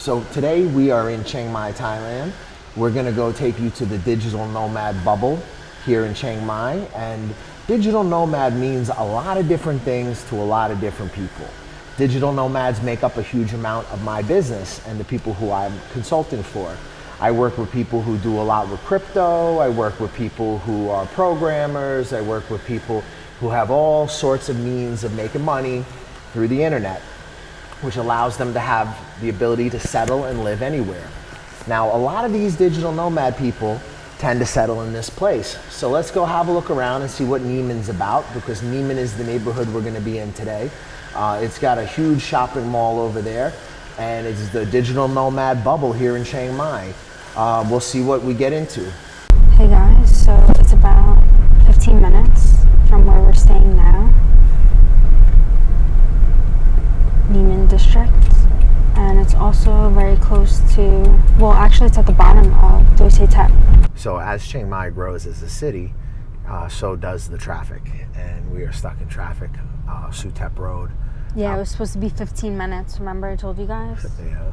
So today we are in Chiang Mai, Thailand. We're gonna go take you to the digital nomad bubble here in Chiang Mai. And digital nomad means a lot of different things to a lot of different people. Digital nomads make up a huge amount of my business and the people who I'm consulting for. I work with people who do a lot with crypto. I work with people who are programmers. I work with people who have all sorts of means of making money through the internet, which allows them to have the ability to settle and live anywhere. Now, a lot of these digital nomad people tend to settle in this place. So let's go have a look around and see what Nimman's about, because Nimman is the neighborhood we're gonna be in today. It's got a huge shopping mall over there, and it's the digital nomad bubble here in Chiang Mai. We'll see what we get into. Hey guys, so it's about 15 minutes from where we're staying now. Nimman district, and it's also very close to, well actually it's at the bottom of Doi Tep. So as Chiang Mai grows as a city, so does the traffic, and we are stuck in traffic, Suthep Road. Yeah, it was supposed to be 15 minutes, remember I told you guys? Yeah.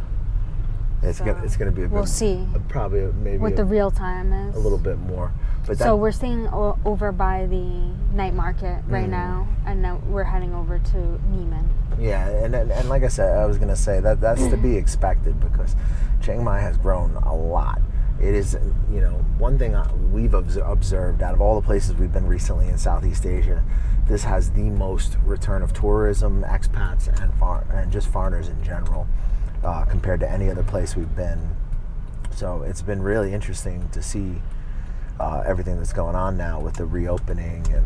It's gonna be a bit, we'll see. Probably maybe what the real time is. A little bit more. But so we're staying over by the night market right now, and now we're heading over to Nimman. Yeah, and like I said, I was gonna say that's to be expected, because Chiang Mai has grown a lot. It is, you know, one thing we've observed out of all the places we've been recently in Southeast Asia, this has the most return of tourism, expats, and just foreigners in general, compared to any other place we've been. So it's been really interesting to see everything that's going on now with the reopening, and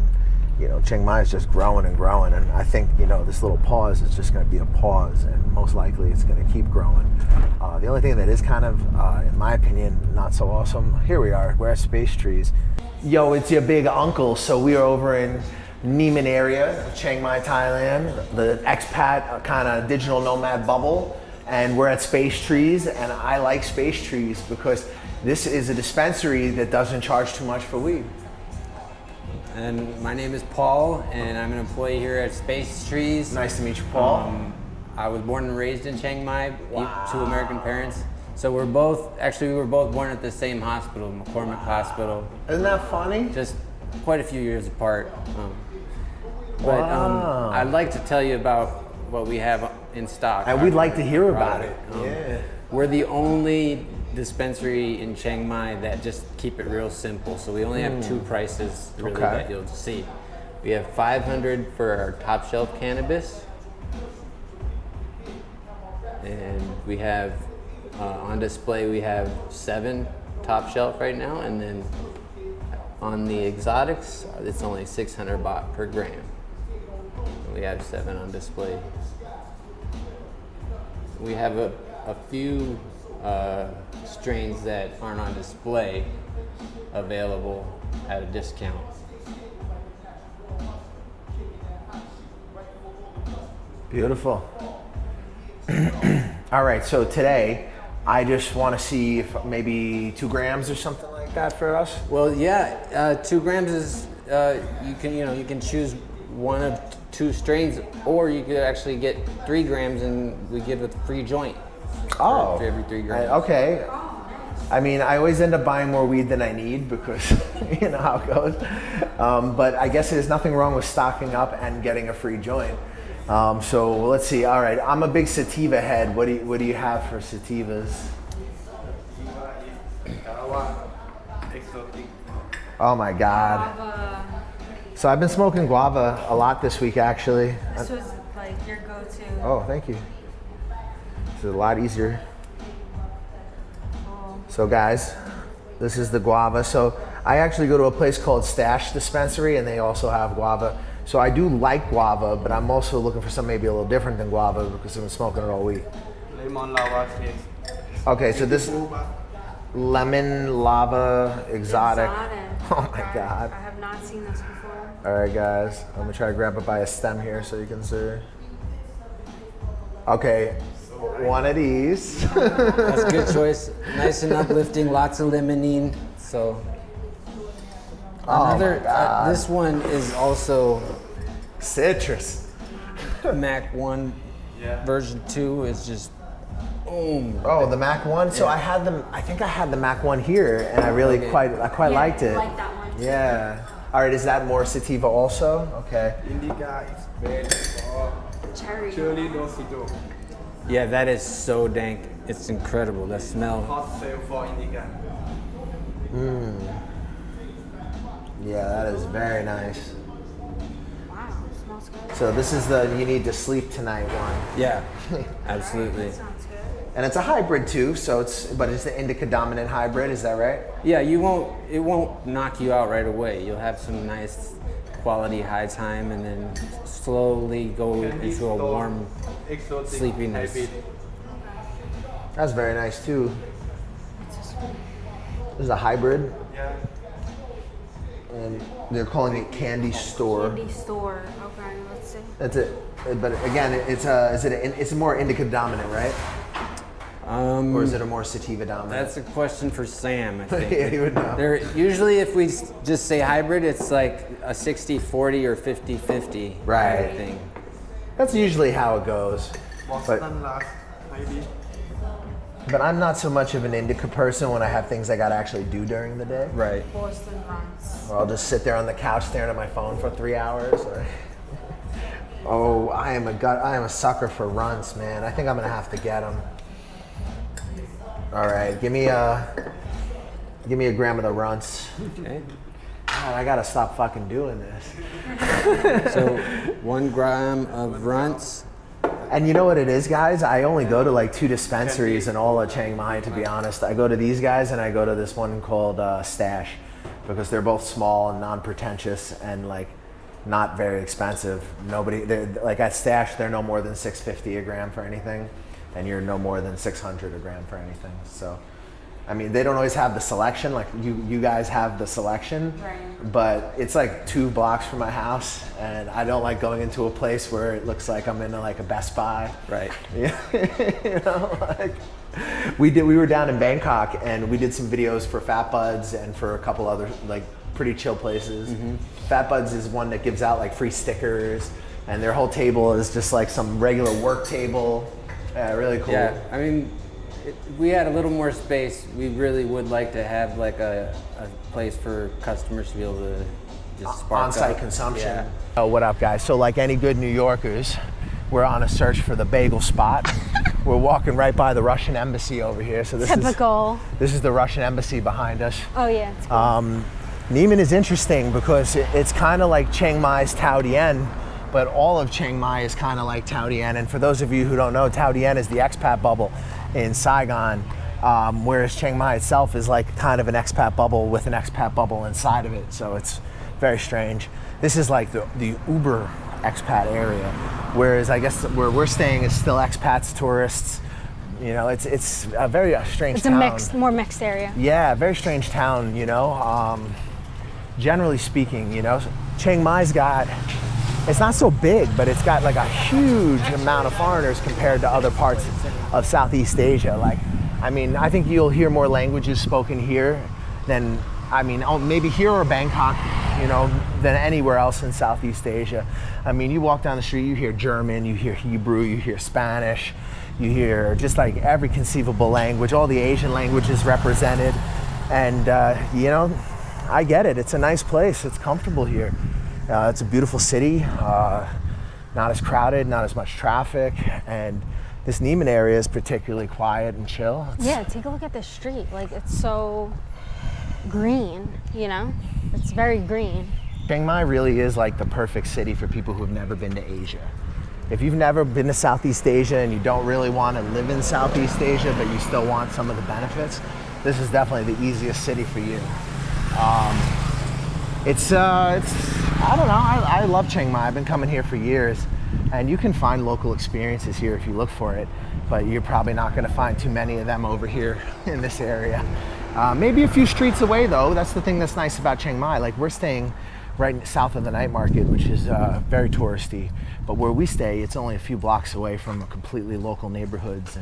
you know, Chiang Mai is just growing and growing, and I think, you know, this little pause is just going to be a pause, and most likely it's going to keep growing. The only thing that is kind of, in my opinion, not so awesome, here we are, we're at Space Trees. Yo, it's your big uncle. So we are over in Nimman area, Chiang Mai, Thailand, the expat kind of digital nomad bubble, and we're at Space Trees, and I like Space Trees because this is a dispensary that doesn't charge too much for weed. And my name is Paul, and I'm an employee here at Space Trees. Nice to meet you, Paul. I was born and raised in Chiang Mai, Wow. to American parents. So we were both born at the same hospital, McCormick Hospital. Isn't that funny? Just quite a few years apart. But I'd like to tell you about what we have in stock. And we'd like to hear about it. Yeah. We're the only dispensary in Chiang Mai that just keep it real simple. So we only have two prices really that you'll see. We have $500 for our top shelf cannabis, and we have on display we have 7 top shelf right now, and then on the exotics it's only 600 baht per gram. And we have 7 on display. We have a few strains that aren't on display available at a discount. Beautiful. All right, so today I just want to see if maybe 2 grams or something like that for us. Well, yeah, 2 grams is you can choose one of 2 strains, or you could actually get 3 grams and we give a free joint. Oh, for every 3 grams. Okay. I mean, I always end up buying more weed than I need, because you know how it goes. But I guess there's nothing wrong with stocking up and getting a free joint. So let's see. All right, I'm a big sativa head. What do you have for sativas? Oh my God. Guava. So I've been smoking guava a lot this week, actually. This was like your go-to. Oh, thank you. This is a lot easier. So guys, this is the guava. So I actually go to a place called Stash Dispensary, and they also have guava. So I do like guava, but I'm also looking for something maybe a little different than guava, because I've been smoking it all week. Lemon lava cake. Okay, so this lemon lava exotic. Oh my God. I have not seen this before. All right, guys, I'm gonna try to grab it by a stem here so you can see. Okay, one of these. That's a good choice. Nice and uplifting, lots of limonene. So another, this one is also citrus. Mac 1 version 2 is just boom. Oh, the Mac 1. So I had them. I think I had the Mac 1 here, and I really quite liked it. I like that one. Yeah. All right. Is that more sativa also? Okay. Indica is bad for cherry rosito. Yeah, that is so dank. It's incredible. The smell. Hot sale for indica. Yeah, that is very nice. Wow, smells good. So this is the you need to sleep tonight one. Yeah, absolutely. Sounds good. And it's a hybrid too, so it's the indica dominant hybrid, is that right? Yeah, it won't knock you out right away. You'll have some nice quality high time and then slowly go into a warm Exotic sleepiness. habit. That's very nice too. This is a hybrid, Yeah. and they're calling it Candy Store. Candy store. Okay, let's see. That's it. But again, it's a more indica dominant, right? Or is it a more sativa dominant? That's a question for Sam, I think. Yeah, he would know. Usually if we just say hybrid, it's like a 60-40 or 50-50 Right. kind of thing. That's usually how it goes. Boston last ID. But I'm not so much of an indica person when I have things I gotta actually do during the day. Right. Boston runs. Or I'll just sit there on the couch staring at my phone for 3 hours. Oh, I am a sucker for runts, man. I think I'm gonna have to get them. All right, give me a gram of the runts. Okay. God, I gotta stop fucking doing this. So 1 gram of runts. And you know what it is, guys? I only go to like 2 dispensaries in all of Chiang Mai, to be honest. I go to these guys and I go to this one called Stash, because they're both small and non-pretentious and like not very expensive. They're like at Stash, they're no more than $6.50 a gram for anything, and you're no more than $600 a gram for anything. So, I mean, they don't always have the selection. Like you guys have the selection, Right. but it's like 2 blocks from my house, and I don't like going into a place where it looks like I'm in like a Best Buy. Right. Yeah, you know, like we were down in Bangkok and we did some videos for Fat Buds and for a couple other like pretty chill places. Mm-hmm. Fat Buds is one that gives out like free stickers, and their whole table is just like some regular work table. Yeah, really cool. Yeah, I mean, we had a little more space. We really would like to have like a place for customers to be able to just spark On-site up. consumption. Yeah. Oh, what up, guys? So like any good New Yorkers, we're on a search for the bagel spot. We're walking right by the Russian embassy over here. So Typical. This is the Russian embassy behind us. Oh yeah, it's cool. Nimman is interesting because it's kind of like Chiang Mai's Tao Dien, but all of Chiang Mai is kind of like Tao Dien. And for those of you who don't know, Tao Dien is the expat bubble in Saigon, whereas Chiang Mai itself is like kind of an expat bubble with an expat bubble inside of it. So it's very strange. This is like the uber expat area, whereas I guess where we're staying is still expats, tourists. You know, it's a very strange It's town. a more mixed area. Yeah, very strange town, you know. Generally speaking, you know, Chiang Mai's it's not so big, but it's got like a huge amount of foreigners compared to other parts of Southeast Asia. Like, I mean, I think you'll hear more languages spoken here than, maybe here or Bangkok, you know, than anywhere else in Southeast Asia. I mean, you walk down the street, you hear German, you hear Hebrew, you hear Spanish, you hear just like every conceivable language, all the Asian languages represented. And, you know, I get it. It's a nice place. It's comfortable here. It's a beautiful city, not as crowded, not as much traffic, and this Nimman area is particularly quiet and chill. Yeah, take a look at the street. Like, it's so green, you know? It's very green. Chiang Mai really is like the perfect city for people who've never been to Asia. If you've never been to Southeast Asia and you don't really want to live in Southeast Asia, but you still want some of the benefits, this is definitely the easiest city for you. It's I don't know, I love Chiang Mai. I've been coming here for years, and you can find local experiences here if you look for it, but you're probably not going to find too many of them over here in this area. Maybe a few streets away though. That's the thing that's nice about Chiang Mai. Like, we're staying right south of the night market, which is very touristy, but where we stay, it's only a few blocks away from completely local neighborhoods,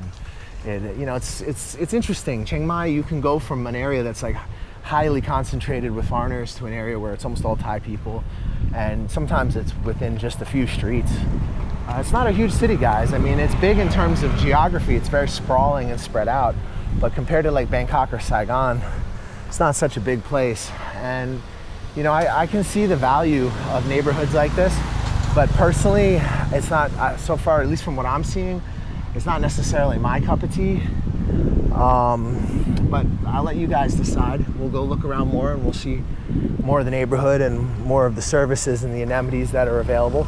and you know, it's interesting. Chiang Mai, you can go from an area that's like highly concentrated with foreigners to an area where it's almost all Thai people, and sometimes it's within just a few streets. It's not a huge city, guys. I mean, it's big in terms of geography. It's very sprawling and spread out. But compared to like Bangkok or Saigon, it's not such a big place. And, you know, I can see the value of neighborhoods like this. But personally, it's not, so far, at least from what I'm seeing, it's not necessarily my cup of tea. But I'll let you guys decide. We'll go look around more and we'll see more of the neighborhood and more of the services and the amenities that are available.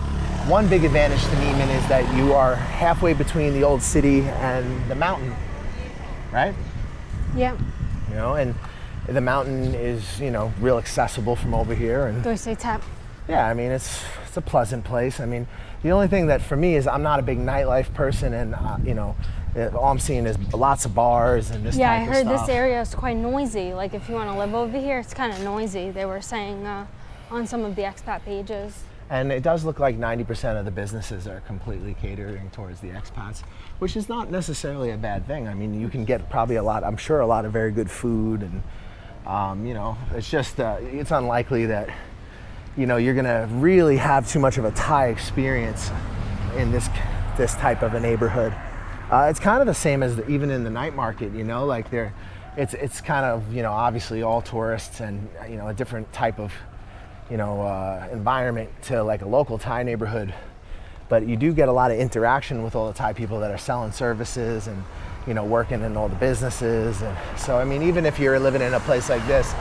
One big advantage to Nimman is that you are halfway between the old city and the mountain, right? Yeah. You know, and the mountain is, you know, real accessible from over here. And Doi say tap. yeah, I mean, it's a pleasant place. I mean, the only thing that for me is I'm not a big nightlife person, and you know, all I'm seeing is lots of bars and this Yeah, type I of heard stuff. this area is quite noisy. Like if you want to live over here, it's kind of noisy. They were saying on some of the expat pages. And it does look like 90% of the businesses are completely catering towards the expats, which is not necessarily a bad thing. I mean, you can get probably I'm sure a lot of very good food, and you know, it's just it's unlikely that, you know, you're gonna really have too much of a Thai experience in this type of a neighborhood. It's kind of the same as even in the night market, you know, like it's kind of, you know, obviously all tourists and, you know, a different type of, you know, environment to like a local Thai neighborhood. But you do get a lot of interaction with all the Thai people that are selling services and, you know, working in all the businesses. And so, I mean, even if you're living in a place like this,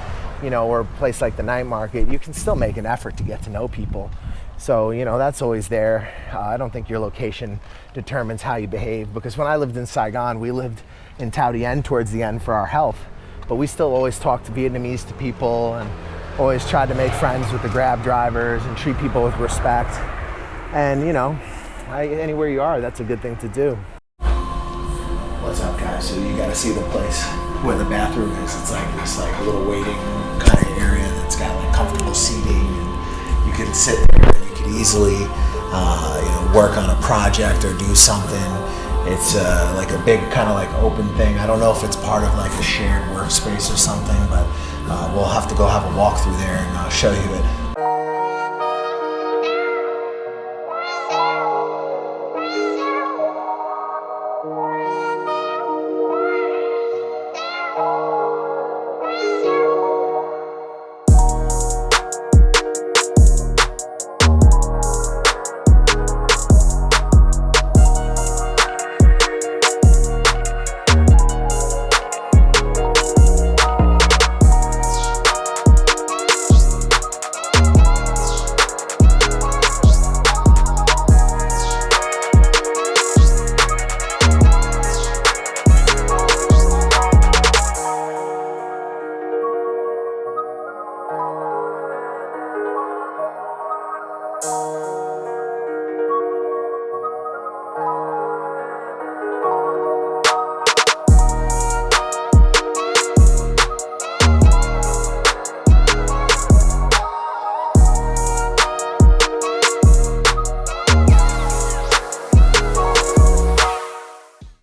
you know, or a place like the night market, you can still make an effort to get to know people. So, you know, that's always there. I don't think your location determines how you behave, because when I lived in Saigon, we lived in Tao Dien towards the end for our health, but we still always talked Vietnamese to people and always tried to make friends with the Grab drivers and treat people with respect. And, you know, anywhere you are, that's a good thing to do. What's up, guys? So you got to see the place where the bathroom is. It's like a little waiting kind of area that's got like comfortable seating, and you can sit there and you can easily, you know, work on a project or do something. It's like a big kind of like open thing. I don't know if it's part of like a shared workspace or something, but we'll have to go have a walk through there and show you it.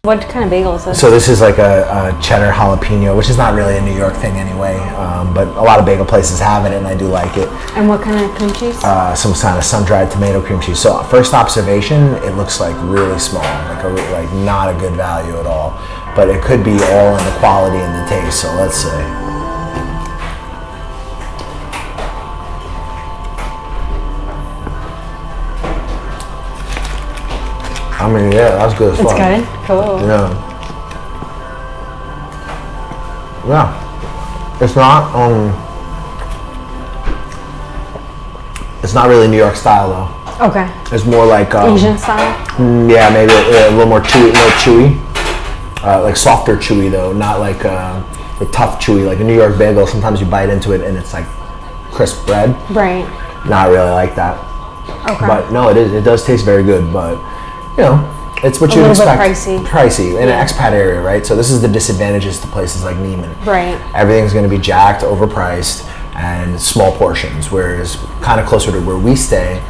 What kind of bagel is this? So this is like a cheddar jalapeno, which is not really a New York thing anyway, but a lot of bagel places have it, and I do like it. And what kind of cream cheese? Some kind of sun-dried tomato cream cheese. So first observation, it looks like really small, like not a good value at all. But it could be all in the quality and the taste. So let's see. I mean, yeah, that's good as It's fuck. good? Cool. Yeah. Yeah. It's not really New York style though. Okay. It's more like Asian style? Yeah, maybe a little more chewy, like softer chewy though, not like the tough chewy, like a New York bagel. Sometimes you bite into it and it's like crisp bread. Right. Not really like that. Okay. But no, it does taste very good, but you know, it's what you'd expect. Pricey in an expat area, right? So this is the disadvantages to places like Nimman. Right. Everything's going to be jacked, overpriced, and small portions. Whereas kind of closer to where we stay,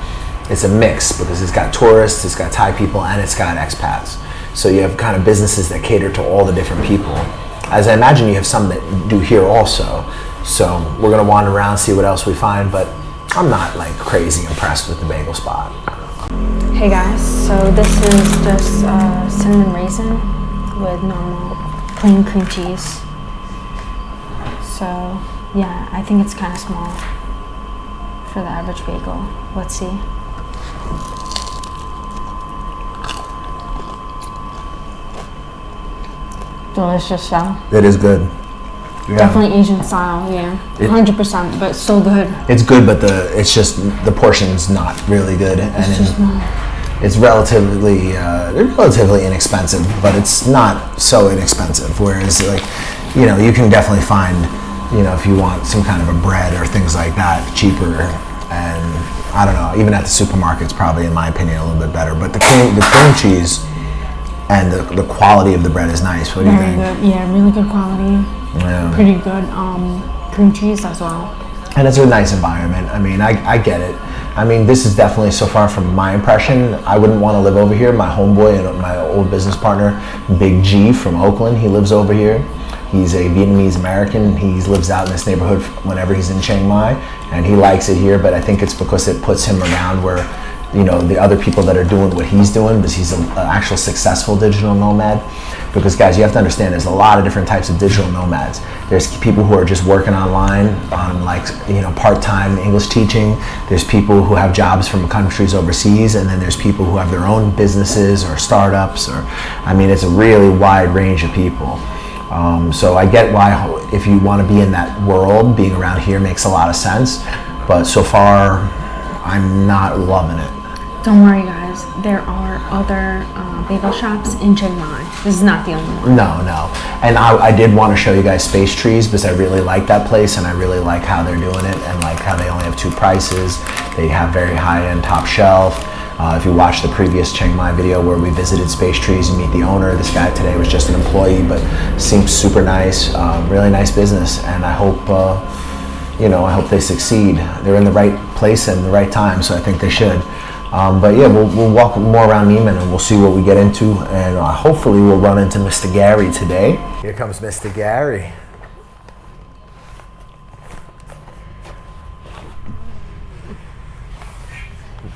it's a mix because it's got tourists, it's got Thai people, and it's got expats. So you have kind of businesses that cater to all the different people. As I imagine you have some that do here also. So we're going to wander around, see what else we find, but I'm not like crazy impressed with the bagel spot. Hey guys, so this is just cinnamon raisin with normal plain cream cheese. So yeah, I think it's kind of small for the average bagel. Let's see. Delicious though. It is good. Yeah. Definitely Asian style, yeah. 100%, but so good. It's good, but it's just the portion's not really good, and It's just small. it's relatively inexpensive, but it's not so inexpensive. Whereas, like, you know, you can definitely find, you know, if you want some kind of a bread or things like that, cheaper, and I don't know, even at the supermarket's probably, in my opinion, a little bit better. But the cream cheese and the quality of the bread is nice. What do you think? Very good, yeah, really good quality. Yeah. Pretty good cream cheese as well. And it's a nice environment. I mean, I get it. I mean, this is definitely, so far from my impression, I wouldn't want to live over here. My homeboy and my old business partner, Big G from Oakland, he lives over here. He's a Vietnamese American. He lives out in this neighborhood whenever he's in Chiang Mai, and he likes it here, but I think it's because it puts him around where, you know, the other people that are doing what he's doing, because he's an actual successful digital nomad. Because guys, you have to understand, there's a lot of different types of digital nomads. There's people who are just working online on, like, you know, part-time English teaching. There's people who have jobs from countries overseas, and then there's people who have their own businesses or startups, or, I mean, it's a really wide range of people. So I get why, if you want to be in that world, being around here makes a lot of sense. But so far, I'm not loving it. Don't worry guys, there are other bagel shops in Chiang Mai. This is not the only one. No. And I did want to show you guys Space Trees, because I really like that place, and I really like how they're doing it, and like how they only have 2 prices. They have very high-end top shelf. If you watch the previous Chiang Mai video where we visited Space Trees and meet the owner, this guy today was just an employee, but seems super nice, really nice business, and I hope, you know, I hope they succeed. They're in the right place and the right time, so I think they should. But yeah, we'll walk more around Nimman and we'll see what we get into, and hopefully we'll run into Mr. Gary today. Here comes Mr. Gary.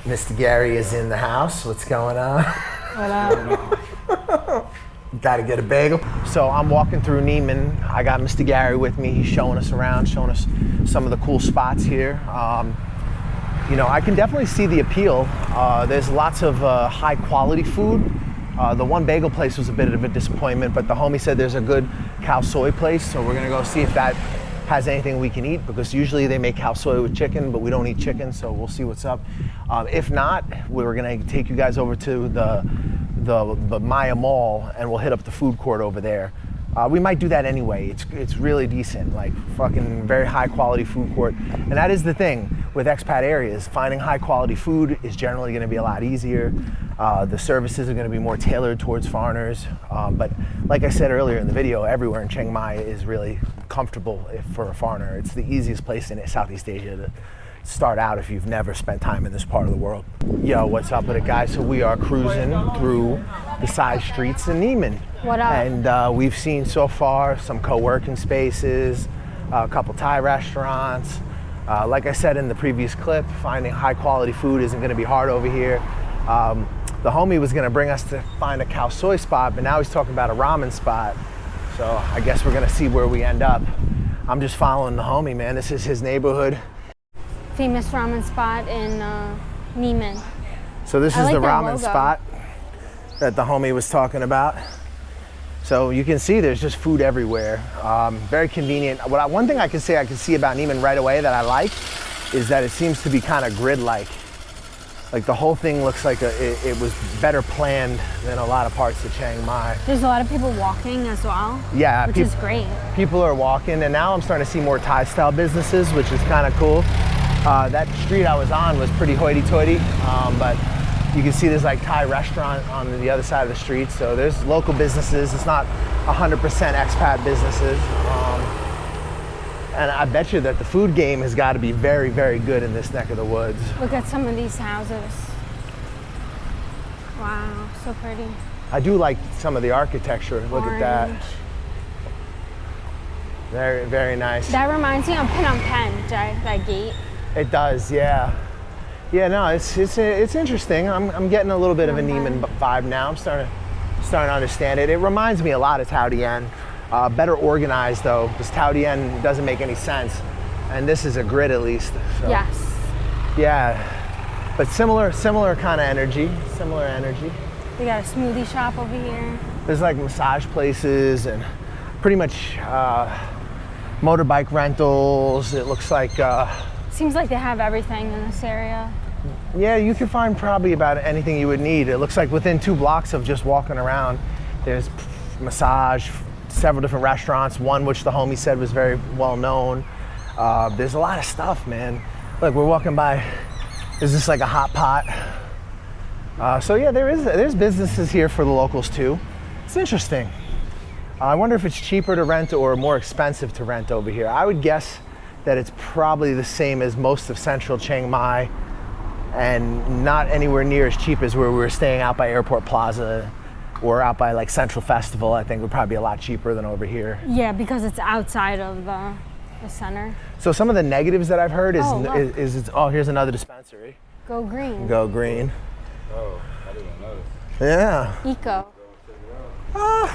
Mr. Gary is in the house. What's going on? What up? Gotta get a bagel. So I'm walking through Nimman. I got Mr. Gary with me. He's showing us around, showing us some of the cool spots here. You know, I can definitely see the appeal. There's lots of high quality food. The one bagel place was a bit of a disappointment, but the homie said there's a good khao soy place, so we're gonna go see if that has anything we can eat, because usually they make khao soy with chicken, but we don't eat chicken, so we'll see what's up. If not, we're gonna take you guys over to the Maya Mall, and we'll hit up the food court over there. We might do that anyway. It's really decent, like fucking very high quality food court. And that is the thing with expat areas. Finding high quality food is generally gonna be a lot easier. The services are gonna be more tailored towards foreigners. But like I said earlier in the video, everywhere in Chiang Mai is really comfortable for a foreigner. It's the easiest place in Southeast Asia to start out if you've never spent time in this part of the world. Yo, what's up with it, guys? So we are cruising through the side streets in Nimman. What up? And we've seen so far some co-working spaces, a couple Thai restaurants. Like I said in the previous clip, finding high quality food isn't gonna be hard over here. The homie was gonna bring us to find a khao soy spot, but now he's talking about a ramen spot. So I guess we're gonna see where we end up. I'm just following the homie, man. This is his neighborhood. Famous ramen spot in Nimman. So this I is like the that ramen logo. spot that the homie was talking about. So you can see there's just food everywhere. Very convenient. One thing I can see about Nimman right away that I like is that it seems to be kind of grid-like. Like the whole thing looks like it was better planned than a lot of parts of Chiang Mai. There's a lot of people walking as well. Yeah, which is great. People are walking, and now I'm starting to see more Thai-style businesses, which is kind of cool. That street I was on was pretty hoity-toity, but you can see there's like Thai restaurant on the other side of the street, so there's local businesses. It's not 100% expat businesses. And I bet you that the food game has got to be very, very good in this neck of the woods. Look at some of these houses. Wow, so pretty. I do like some of the architecture. Look at that. Orange. Very, very nice. That reminds me of Phnom Penh, that gate. It does, yeah. Yeah, no, it's interesting. I'm getting a little bit of a Nimman vibe now. I'm starting to understand it. It reminds me a lot of Tao Dien. Better organized though, because Tao Dien doesn't make any sense, and this is a grid at least. So. Yes. Yeah, but similar kind of energy. Similar energy. We got a smoothie shop over here. There's like massage places and pretty much motorbike rentals. It looks like. Seems like they have everything in this area. Yeah, you can find probably about anything you would need. It looks like within 2 blocks of just walking around, there's massage, several different restaurants, one which the homie said was very well known. There's a lot of stuff, man. Look, we're walking by, there's just like a hot pot. So yeah, there's businesses here for the locals too. It's interesting. I wonder if it's cheaper to rent or more expensive to rent over here. I would guess that it's probably the same as most of central Chiang Mai, and not anywhere near as cheap as where we were staying out by Airport Plaza or out by like Central Festival. I think would probably be a lot cheaper than over here. Yeah, because it's outside of the center. So some of the negatives that I've heard is, Oh, here's another dispensary. Go green. Go green. Oh, I didn't notice. Yeah. Eco.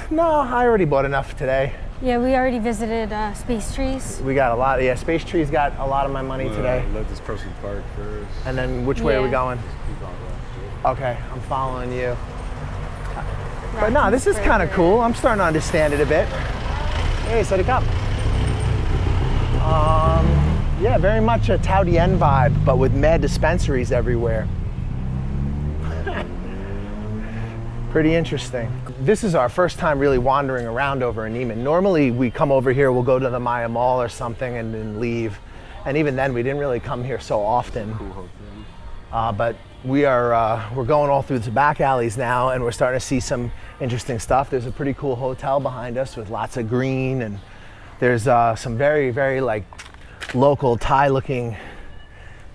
No, I already bought enough today. Yeah, we already visited Space Trees. We got a lot. Yeah, Space Tree's got a lot of my money today. Let this person park first. And then which way are we Yeah. going? Keep on going straight. Okay, I'm following you. But no, this is kind of cool. I'm starting to understand it a bit. Hey, Sadiq up. Yeah, very much a Tao Dien vibe, but with mad dispensaries everywhere. Pretty interesting. This is our first time really wandering around over in Nimman. Normally we come over here, we'll go to the Maya Mall or something and then leave. And even then we didn't really come here so often. Cool hotel. But we're going all through the back alleys now, and we're starting to see some interesting stuff. There's a pretty cool hotel behind us with lots of green, and there's some very, very like local Thai looking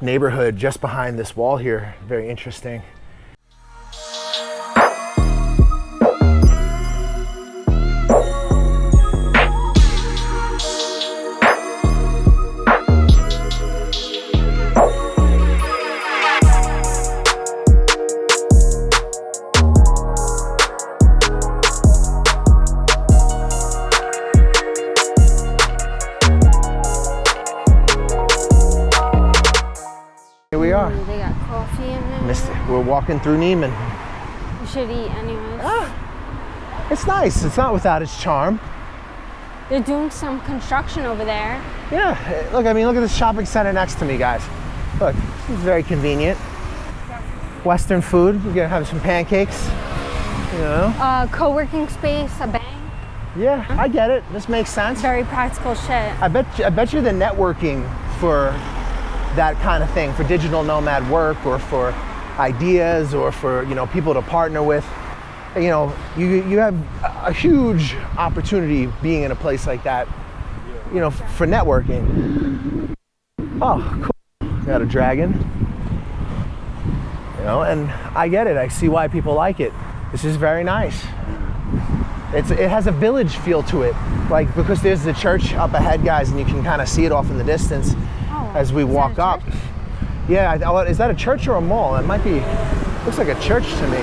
neighborhood just behind this wall here. Very interesting. They got coffee in there. We're walking through Nimman. We should eat anyways. It's nice. It's not without its charm. They're doing some construction over there. Yeah, look, I mean, look at this shopping center next to me, guys. Look, it's very convenient. Western food, we're gonna have some pancakes, you know. Co-working space, a bank. Yeah, I get it. This makes sense. Very practical shit. I bet you the networking for that kind of thing, for digital nomad work or for ideas or for, you know, people to partner with, you know, you have a huge opportunity being in a place like that, you know, for networking. Oh, cool. Got a dragon. You know, and I get it. I see why people like it. This is very nice. It has a village feel to it, like, because there's the church up ahead, guys, and you can kind of see it off in the distance as we walk up. Yeah, is that a church or a mall? It might be, looks like a church to me.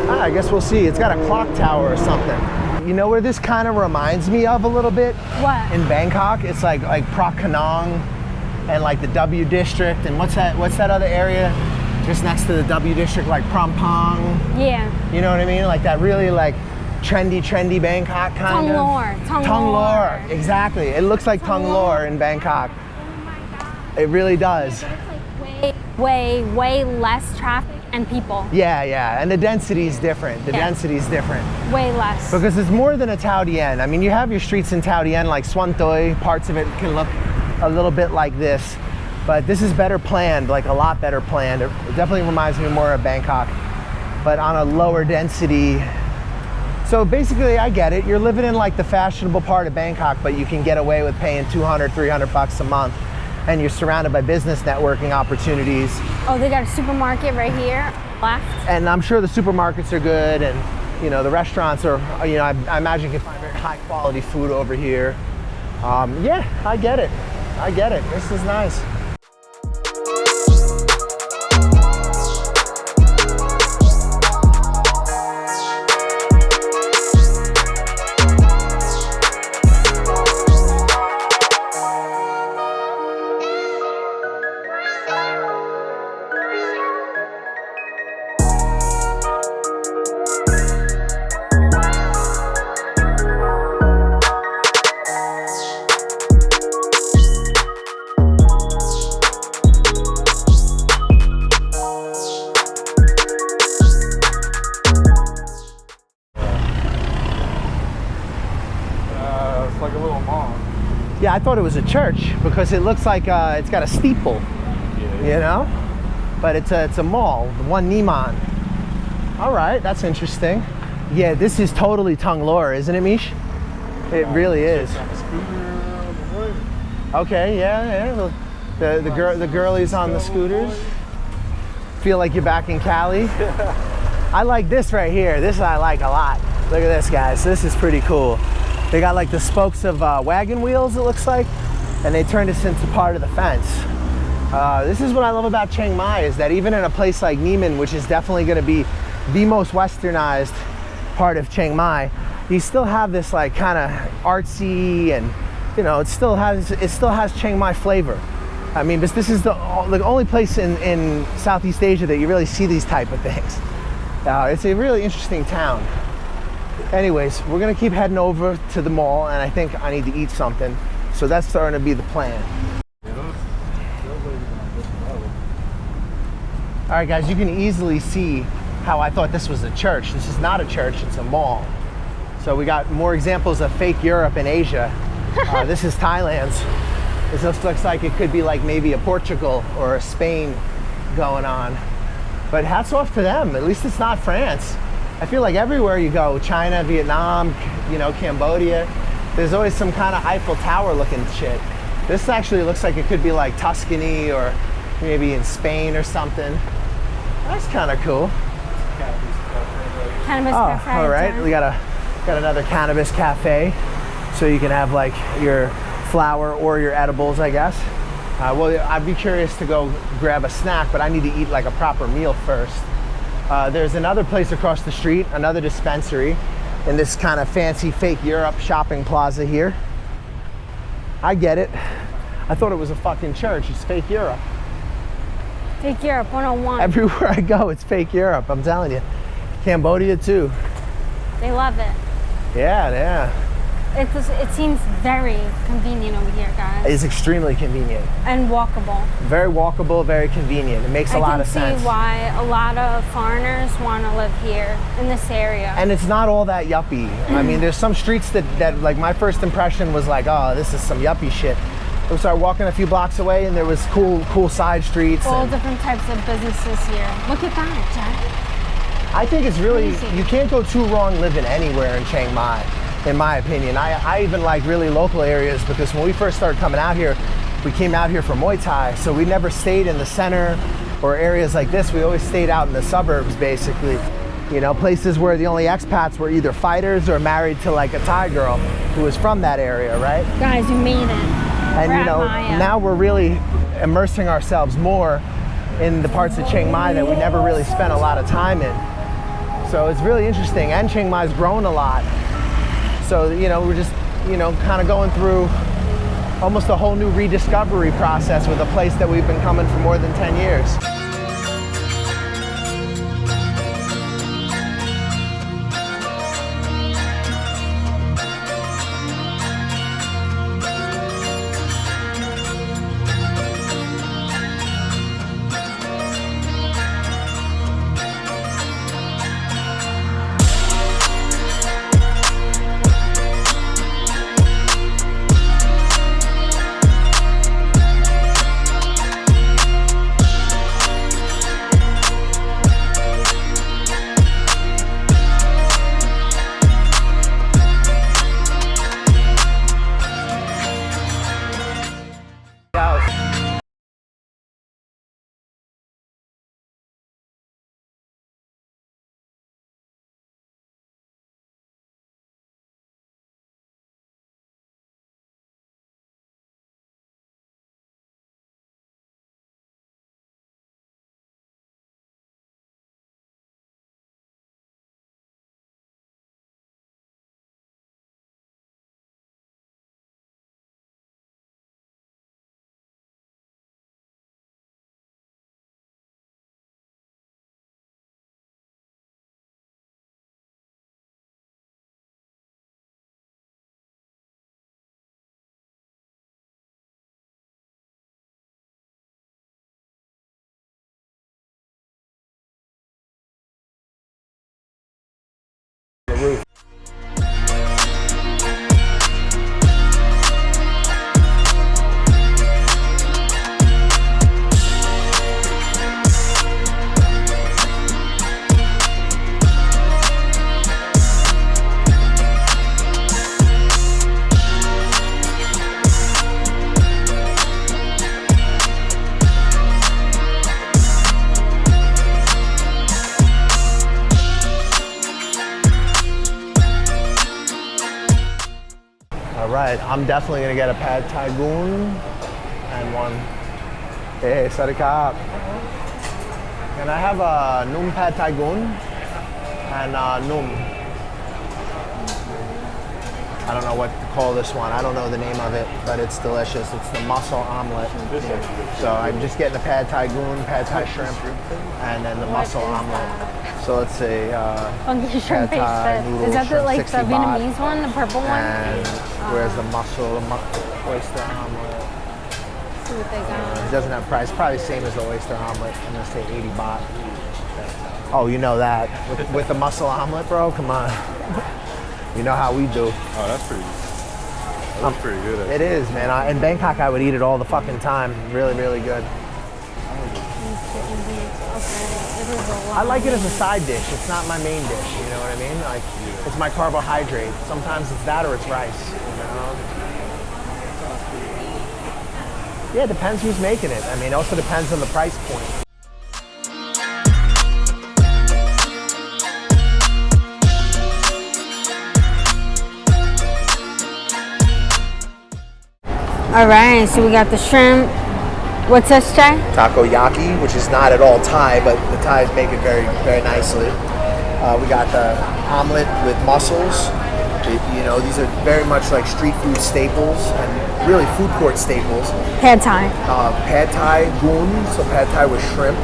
I guess we'll see. It's got a clock tower or something. You know where this kind of reminds me of a little bit? What? In Bangkok, it's like Phra Kanong and like the W district, and what's that other area just next to the W district, like Prampong? Yeah. You know what I mean? Like that really like trendy Bangkok kind of. Tung Lor. Exactly. It looks like Tung Lor in Bangkok. It really does. It's like way less traffic and people. Yeah, and the density is different. Density is different. Way less. Because it's more than a Tao Dien. I mean, you have your streets in Tao Dien, like Suan Toi, parts of it can look a little bit like this, but this is better planned, like a lot better planned. It definitely reminds me more of Bangkok, but on a lower density. So basically, I get it. You're living in like the fashionable part of Bangkok, but you can get away with paying $200, $300 a month. And you're surrounded by business networking opportunities. Oh, they got a supermarket right here, left. And I'm sure the supermarkets are good, and you know the restaurants are. You know, I imagine you can find very high quality food over here. Yeah, I get it. This is nice. Yeah, I thought it was a church because it looks like it's got a steeple, you know? But it's a mall, the one Nimman. All right, that's interesting. Yeah, this is totally tongue lore, isn't it, Mish? It really is. Okay, yeah. The girlies on the scooters. Feel like you're back in Cali. I like this right here. This I like a lot. Look at this, guys. This is pretty cool. They got like the spokes of wagon wheels, it looks like, and they turned this into part of the fence. This is what I love about Chiang Mai, is that even in a place like Nimman, which is definitely going to be the most westernized part of Chiang Mai, you still have this like kind of artsy, and you know, it still has Chiang Mai flavor. I mean, this is the only place in Southeast Asia that you really see these type of things. It's a really interesting town. Anyways, we're gonna keep heading over to the mall, and I think I need to eat something. So that's starting to be the plan. All right, guys, you can easily see how I thought this was a church. This is not a church, it's a mall. So we got more examples of fake Europe and Asia. This is Thailand's. This looks like it could be like maybe a Portugal or a Spain going on. But hats off to them. At least it's not France. I feel like everywhere you go, China, Vietnam, you know, Cambodia, there's always some kind of Eiffel Tower looking shit. This actually looks like it could be like Tuscany or maybe in Spain or something. That's kind of cool. Cannabis cafe. All right, we got another cannabis cafe, so you can have like your flower or your edibles, I guess. Well, I'd be curious to go grab a snack, but I need to eat like a proper meal first. There's another place across the street, another dispensary, in this kind of fancy fake Europe shopping plaza here. I get it. I thought it was a fucking church. It's fake Europe. Fake Europe 101. Everywhere I go, it's fake Europe, I'm telling you. Cambodia too. They love it. Yeah. It seems very convenient over here, guys. It's extremely convenient. And walkable. Very walkable, very convenient. It makes a lot of sense. I can see why a lot of foreigners want to live here in this area. And it's not all that yuppie. I mean, there's some streets that like my first impression was like, oh, this is some yuppie shit. We started walking a few blocks away and there was cool side streets. All different types of businesses here. Look at that, Jack. I think it's really, you can't go too wrong living anywhere in Chiang Mai, in my opinion. I even like really local areas, because when we first started coming out here, we came out here for Muay Thai, so we never stayed in the center or areas like this. We always stayed out in the suburbs, basically. You know, places where the only expats were either fighters or married to like a Thai girl who was from that area, right? Guys, you made it. And you know, now we're really immersing ourselves more in the parts of Chiang Mai that we never really spent a lot of time in. So it's really interesting, and Chiang Mai's grown a lot. So, you know, we're just, you know, kind of going through almost a whole new rediscovery process with a place that we've been coming for more than 10 years. The roof. All right, I'm definitely gonna get a pad thai goon and one. Hey, Sarikap. Can I have a num pad thai goon and num? I don't know what to call this one. I don't know the name of it, but it's delicious. It's the mussel omelet. So I'm just getting the pad thai goon, pad thai shrimp, and then the mussel omelet. So let's say Funky shrimp paste fit. Is that the, like the Vietnamese one, the purple one? And where's the mussel, oyster omelet? See what they got. It doesn't have price. Probably the same as the oyster omelet. I'm gonna say 80 baht. Oh, you know that. With the mussel omelet, bro? Come on. You know how we do. Oh, that's pretty good. Actually. It is, man. In Bangkok, I would eat it all the fucking time. Really, really good. I like it as a side dish. It's not my main dish. You know what I mean? Like, it's my carbohydrate. Sometimes it's that or it's rice. You know? Yeah, it depends who's making it. I mean, it also depends on the price point. All right, so we got the shrimp. What's this, Jay? Takoyaki, which is not at all Thai, but the Thais make it very, very nicely. We got the omelet with mussels. You know, these are very much like street food staples and really food court staples. Pad Thai. Pad Thai goon, so pad Thai with shrimp.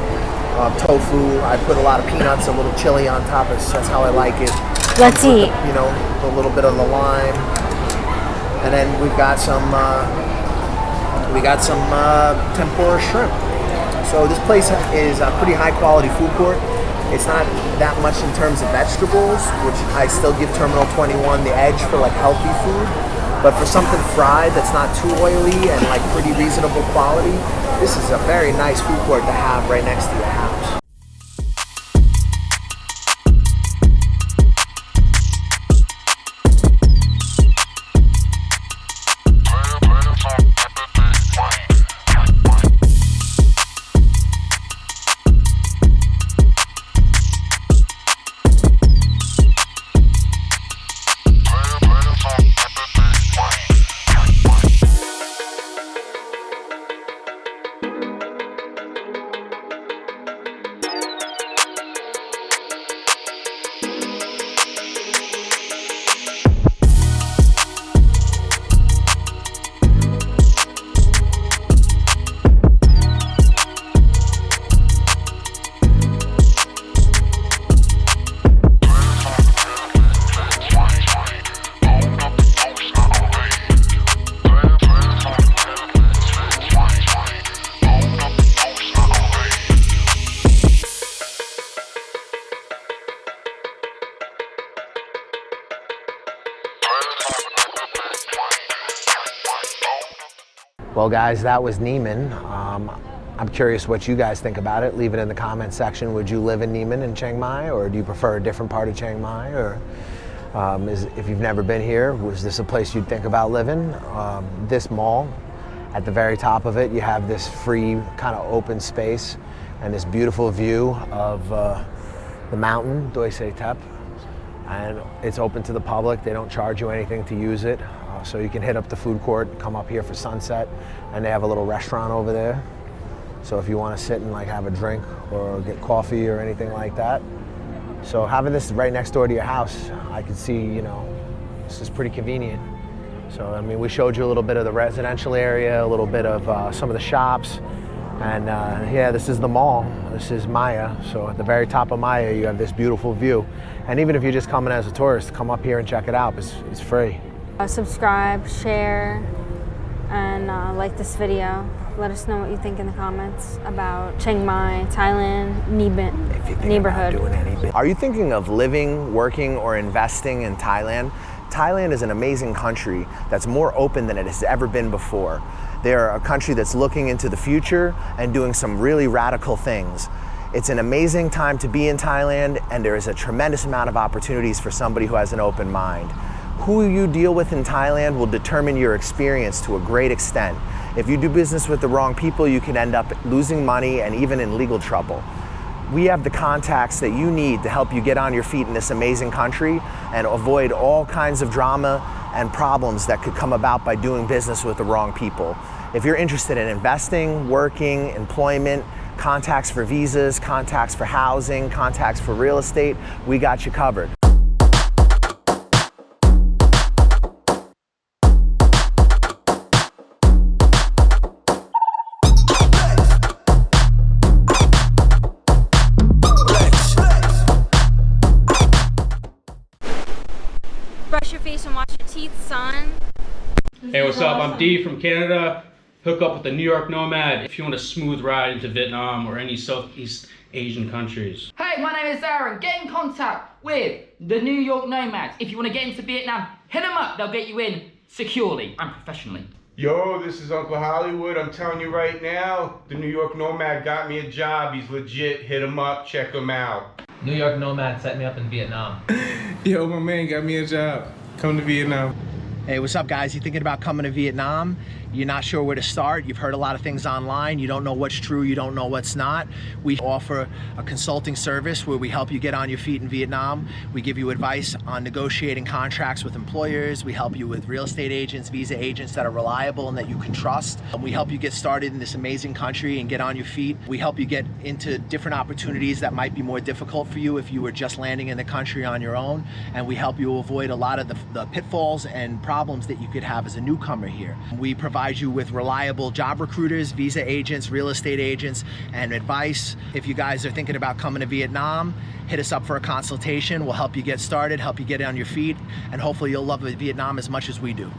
Tofu, I put a lot of peanuts, a little chili on top. That's how I like it. Let's eat. You know, a little bit of the lime. And then we've got some tempura shrimp. So this place is a pretty high quality food court. It's not that much in terms of vegetables, which I still give Terminal 21 the edge for like healthy food. But for something fried that's not too oily and like pretty reasonable quality, this is a very nice food court to have right next to your house. Well, guys, that was Nimman. I'm curious what you guys think about it. Leave it in the comment section. Would you live in Nimman in Chiang Mai, or do you prefer a different part of Chiang Mai? Or if you've never been here, was this a place you'd think about living? This mall, at the very top of it, you have this free kind of open space and this beautiful view of the mountain, Doi Se Tep. And it's open to the public. They don't charge you anything to use it. So you can hit up the food court, come up here for sunset, and they have a little restaurant over there. So if you want to sit and like have a drink or get coffee or anything like that. So having this right next door to your house, I could see, you know, this is pretty convenient. So, I mean, we showed you a little bit of the residential area, a little bit of some of the shops. And yeah, this is the mall. This is Maya. So at the very top of Maya, you have this beautiful view. And even if you're just coming as a tourist, come up here and check it out. It's free. Subscribe, share, and like this video. Let us know what you think in the comments about Chiang Mai, Thailand, neighborhood. Are you thinking of living, working, or investing in Thailand? Thailand is an amazing country that's more open than it has ever been before. They're a country that's looking into the future and doing some really radical things. It's an amazing time to be in Thailand, and there is a tremendous amount of opportunities for somebody who has an open mind. Who you deal with in Thailand will determine your experience to a great extent. If you do business with the wrong people, you can end up losing money and even in legal trouble. We have the contacts that you need to help you get on your feet in this amazing country and avoid all kinds of drama and problems that could come about by doing business with the wrong people. If you're interested in investing, working, employment, contacts for visas, contacts for housing, contacts for real estate, we got you covered. Brush your face and wash your teeth, son. Hey, what's up? I'm D from Canada. Hook up with the New York Nomad if you want a smooth ride into Vietnam or any Southeast Asian countries. Hey, my name is Aaron. Get in contact with the New York Nomads. If you want to get into Vietnam, hit them up. They'll get you in securely and professionally. Yo, this is Uncle Hollywood. I'm telling you right now, the New York Nomad got me a job. He's legit. Hit him up. Check him out. New York Nomad set me up in Vietnam. Yo, my man got me a job. Come to Vietnam. Hey, what's up, guys? You thinking about coming to Vietnam? You're not sure where to start. You've heard a lot of things online. You don't know what's true. You don't know what's not. We offer a consulting service where we help you get on your feet in Vietnam. We give you advice on negotiating contracts with employers. We help you with real estate agents, visa agents that are reliable and that you can trust. We help you get started in this amazing country and get on your feet. We help you get into different opportunities that might be more difficult for you if you were just landing in the country on your own. And we help you avoid a lot of the pitfalls and problems that you could have as a newcomer here. We provide you with reliable job recruiters, visa agents, real estate agents, and advice. If you guys are thinking about coming to Vietnam, hit us up for a consultation. We'll help you get started, help you get on your feet, and hopefully you'll love Vietnam as much as we do.